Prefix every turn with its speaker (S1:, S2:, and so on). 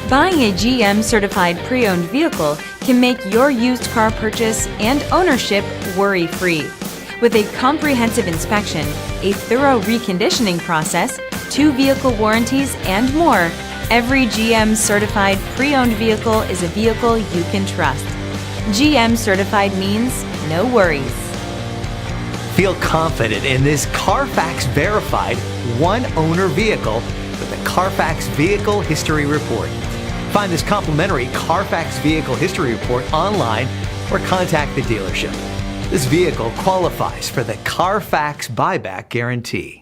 S1: Buying a GM certified pre-owned vehicle can make your used car purchase and ownership worry-free. With a comprehensive inspection, a thorough reconditioning process, 2 vehicle warranties, and more, every GM certified pre-owned vehicle is a vehicle you can trust. GM certified means no worries.
S2: Feel confident in this CarFax verified one-owner vehicle with the CarFax Vehicle History Report. Find this complimentary CarFax Vehicle History Report online or contact the dealership. This vehicle qualifies for the CarFax Buyback Guarantee.